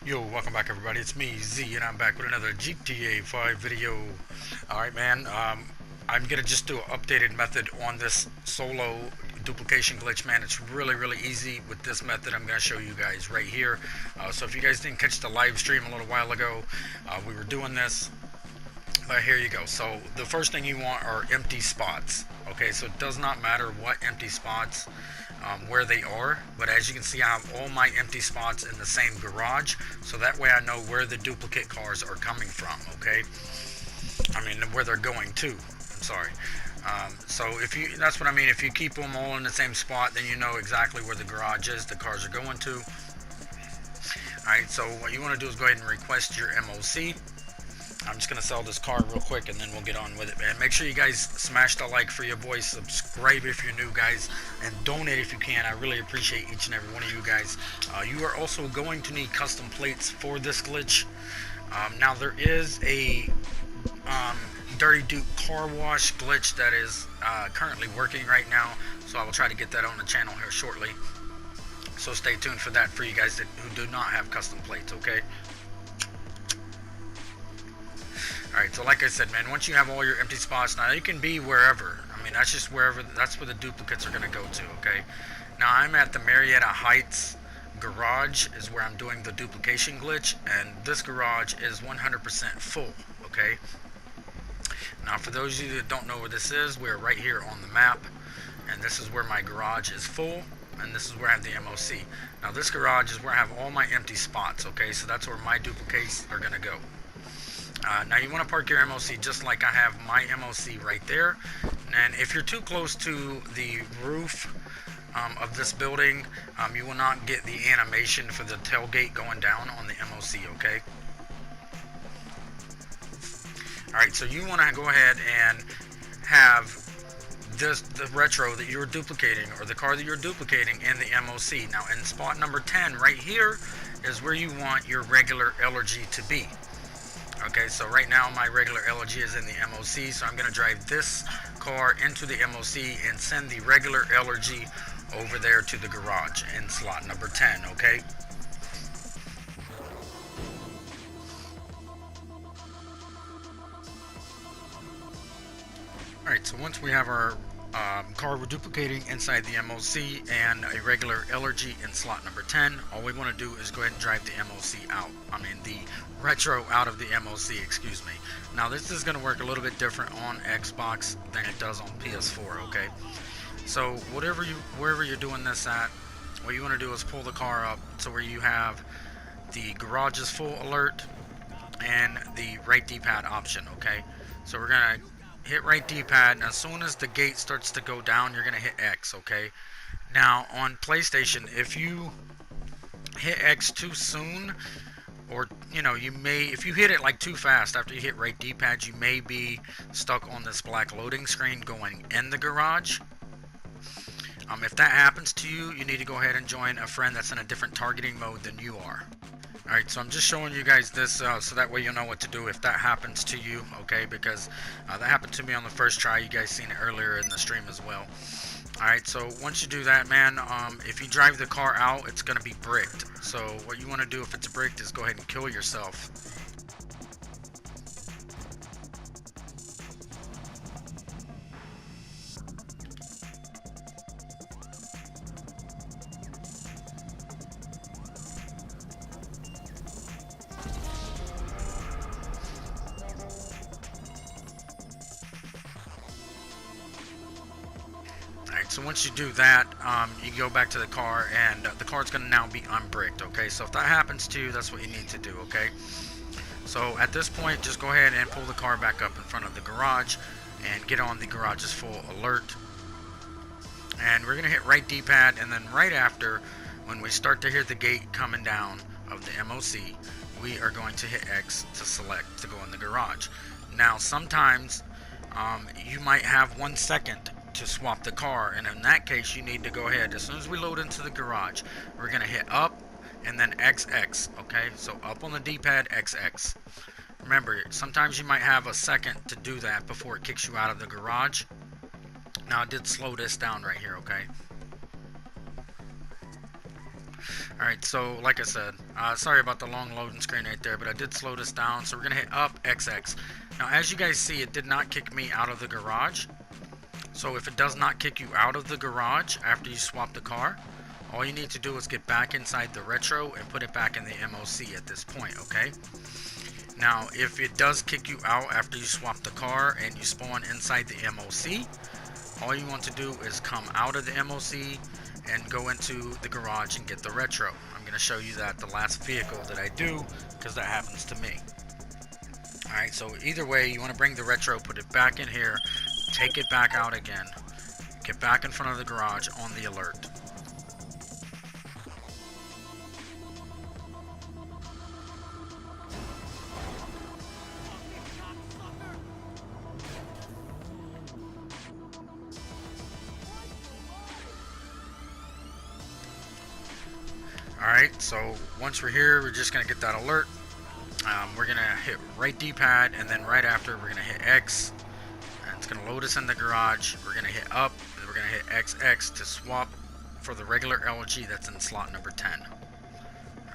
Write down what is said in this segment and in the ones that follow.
Yo, welcome back everybody, it's me, Z, and I'm back with another GTA 5 video. Alright man, I'm gonna just do an updated method on this solo duplication glitch, man. It's really easy with this method I'm gonna show you guys right here. So if you guys didn't catch the live stream a little while ago, we were doing this. But here you go. So the first thing you want are empty spots. Okay, so it does not matter what empty spots, where they are, but as you can see, I have all my empty spots in the same garage, so that way I know where the duplicate cars are coming from. Okay, I mean where they're going to. I'm sorry. So if you, that's what I mean. If you keep them all in the same spot, then you know exactly where the garage is, the cars are going to. Alright, so what you want to do is go ahead and request your MOC. I'm just going to sell this car real quick and then we'll get on with it, man. Make sure you guys smash the like for your boy, subscribe if you're new, guys, and donate if you can. I really appreciate each and every one of you guys. You are also going to need custom plates for this glitch. Now there is a Dirty Duke car wash glitch that is currently working right now, so I will try to get that on the channel here shortly. So stay tuned for that for you guys who do not have custom plates, okay? Alright, so like I said, man, once you have all your empty spots, now you can be wherever. I mean, that's just wherever, that's where the duplicates are going to go to, okay? Now I'm at the Marietta Heights garage is where I'm doing the duplication glitch, and this garage is 100% full, okay? Now for those of you that don't know where this is, we're right here on the map, and this is where my garage is full, and this is where I have the MOC. Now this garage is where I have all my empty spots, okay? So that's where my duplicates are going to go. Now you want to park your MOC just like I have my MOC right there, and if you're too close to the roof of this building, you will not get the animation for the tailgate going down on the MOC, okay? Alright, so you want to go ahead and have the retro that you're duplicating, or the car that you're duplicating, in the MOC. Now in spot number 10 right here is where you want your regular LRG to be. Okay, so right now my regular LG is in the MOC, so I'm going to drive this car into the MOC and send the regular LRG over there to the garage in slot number 10, okay? Alright, so once we have our car we're duplicating inside the MOC and a regular LRG in slot number 10, all we want to do is go ahead and drive the MOC out. I mean the retro out of the MOC, excuse me. Now this is going to work a little bit different on Xbox than it does on PS4, okay? So wherever you're doing this at, what you want to do is pull the car up to where you have the garage is full alert and the right D-pad option, okay? So we're going to hit right D-pad, and as soon as the gate starts to go down, you're going to hit X, okay? Now on PlayStation, if you hit X too soon, or you know, you may, if you hit it like too fast after you hit right D-pad, you may be stuck on this black loading screen going in the garage. If that happens to you, you need to go ahead and join a friend that's in a different targeting mode than you are. Alright, so I'm just showing you guys this so that way you'll know what to do if that happens to you, okay? Because that happened to me on the first try. You guys seen it earlier in the stream as well. Alright, so once you do that, man, if you drive the car out, it's going to be bricked. So what you want to do if it's bricked is go ahead and kill yourself. So once you do that, you go back to the car, and the car's going to now be unbricked, okay? So if that happens to you, that's what you need to do, okay? So at this point, just go ahead and pull the car back up in front of the garage and get on the garage's full alert. And we're going to hit right D-pad, and then right after, when we start to hear the gate coming down of the MOC, we are going to hit X to select to go in the garage. Now sometimes you might have 1 second to swap the car, and in that case you need to go ahead, as soon as we load into the garage, we're going to hit up and then XX, okay? So up on the D-pad, XX. Remember, sometimes you might have a second to do that before it kicks you out of the garage. Now, I did slow this down right here, okay? Alright, so like I said, sorry about the long loading screen right there, but I did slow this down. So we're going to hit up XX. Now, as you guys see, it did not kick me out of the garage. So if it does not kick you out of the garage after you swap the car, all you need to do is get back inside the retro and put it back in the MOC at this point, okay? Now, if it does kick you out after you swap the car and you spawn inside the MOC, all you want to do is come out of the MOC and go into the garage and get the retro. I'm going to show you that the last vehicle that I do, because that happens to me. Alright, so either way, you want to bring the retro, put it back in here, take it back out again, get back in front of the garage on the alert. Alright, so once we're here, we're just going to get that alert. We're going to hit right D-pad, and then right after, we're going to hit X. And it's going to load us in the garage. We're going to hit up, and we're going to hit XX to swap for the regular LG that's in slot number 10.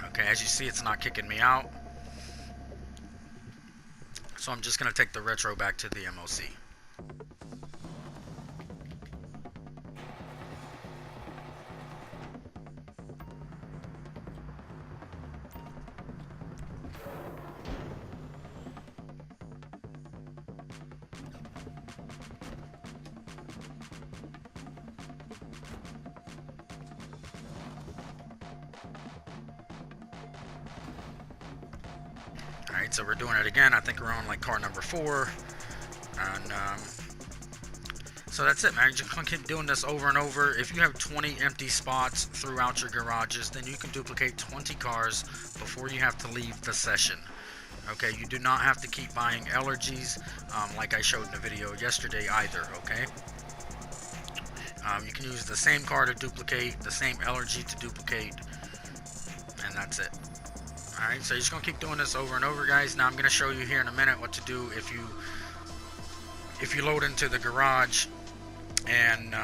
Okay, as you see, it's not kicking me out. So I'm just going to take the retro back to the MOC. Alright, so we're doing it again. I think we're on like car number 4. And so that's it, man. You're just going to keep doing this over and over. If you have 20 empty spots throughout your garages, then you can duplicate 20 cars before you have to leave the session. Okay, you do not have to keep buying allergies like I showed in the video yesterday either, okay? You can use the same car to duplicate, the same allergy to duplicate, and that's it. Alright, so you're just going to keep doing this over and over, guys. Now I'm going to show you here in a minute what to do if you load into the garage and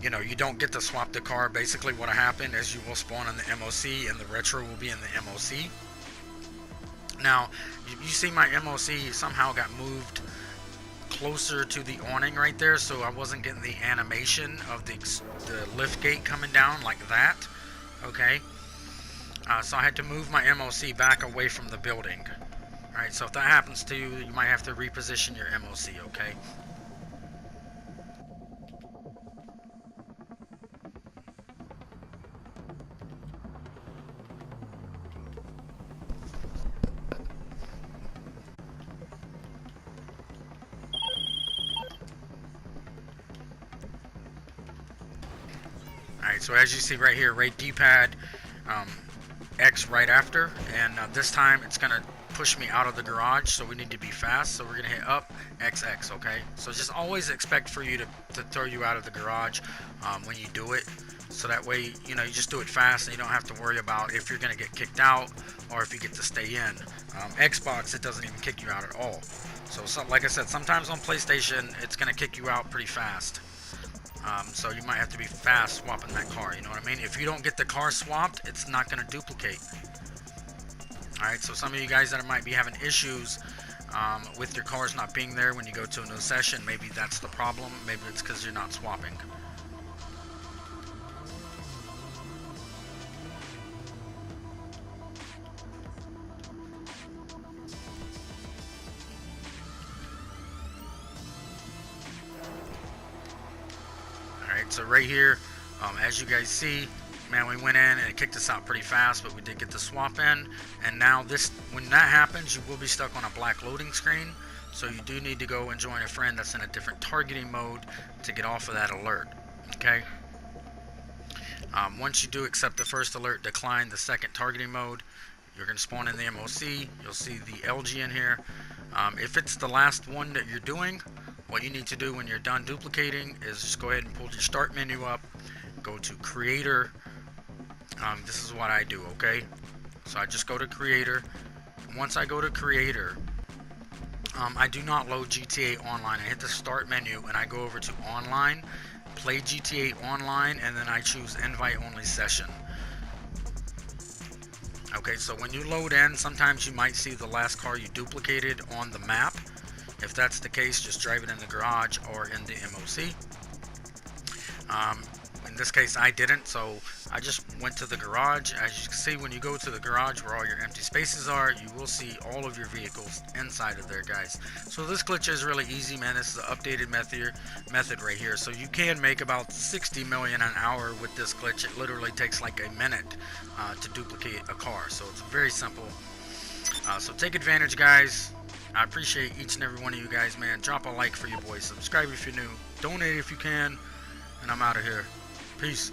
you know, you don't get to swap the car. Basically what will happen is you will spawn in the MOC and the retro will be in the MOC. Now, you see my MOC somehow got moved closer to the awning right there, so I wasn't getting the animation of the lift gate coming down like that, okay? So I had to move my MOC back away from the building. Alright, so if that happens to you, you might have to reposition your MOC, okay? Alright, so as you see right here, right D-pad, X right after, and this time it's going to push me out of the garage, so we need to be fast. So we're going to hit up XX, okay? So just always expect for you to throw you out of the garage when you do it, so that way, you know, you just do it fast and you don't have to worry about if you're going to get kicked out or if you get to stay in. Xbox, it doesn't even kick you out at all. So like I said, sometimes on PlayStation it's going to kick you out pretty fast. So you might have to be fast swapping that car, you know what I mean? If you don't get the car swapped, it's not going to duplicate. Alright, so some of you guys that might be having issues with your cars not being there when you go to a new session, maybe that's the problem. Maybe it's because you're not swapping. Alright, so right here, as you guys see, man, we went in and it kicked us out pretty fast, but we did get the swap in. And now when that happens, you will be stuck on a black loading screen. So you do need to go and join a friend that's in a different targeting mode to get off of that alert. Okay? Once you do accept the first alert, decline the second targeting mode, you're going to spawn in the MOC. You'll see the LG in here. If it's the last one that you're doing, what you need to do when you're done duplicating is just go ahead and pull your start menu up, go to creator. This is what I do, okay? So I just go to creator, once I go to creator, I do not load GTA Online. I hit the start menu and I go over to online, play GTA Online, and then I choose invite only session. Okay, so when you load in, sometimes you might see the last car you duplicated on the map. If that's the case, just drive it in the garage or in the MOC. In this case, I didn't, so I just went to the garage. As you can see, when you go to the garage where all your empty spaces are, you will see all of your vehicles inside of there, guys. So this glitch is really easy, man. This is the updated method right here. So you can make about 60 million an hour with this glitch. It literally takes like a minute to duplicate a car. So it's very simple. So take advantage, guys. I appreciate each and every one of you guys, man. Drop a like for your boy. Subscribe if you're new. Donate if you can. And I'm out of here. Peace.